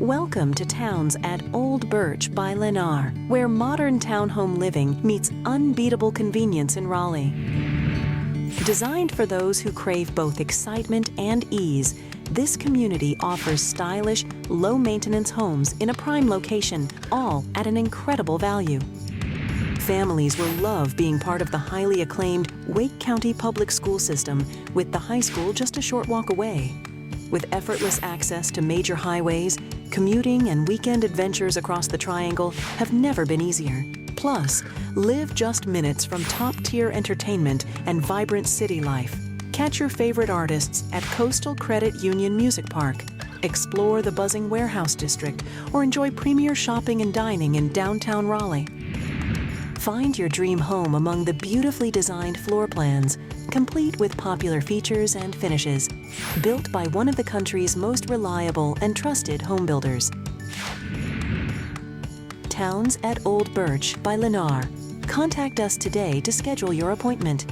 Welcome to Towns at Olde Birch by Lennar, where modern townhome living meets unbeatable convenience in Raleigh. Designed for those who crave both excitement and ease, this community offers stylish, low-maintenance homes in a prime location, all at an incredible value. Families will love being part of the highly acclaimed Wake County Public School System, with the high school just a short walk away. With effortless access to major highways, commuting and weekend adventures across the Triangle have never been easier. Plus, live just minutes from top-tier entertainment and vibrant city life. Catch your favorite artists at Coastal Credit Union Music Park, explore the buzzing warehouse district, or enjoy premier shopping and dining in downtown Raleigh. Find your dream home among the beautifully designed floor plans, complete with popular features and finishes, built by one of the country's most reliable and trusted home builders. Towns at Olde Birch by Lennar. Contact us today to schedule your appointment.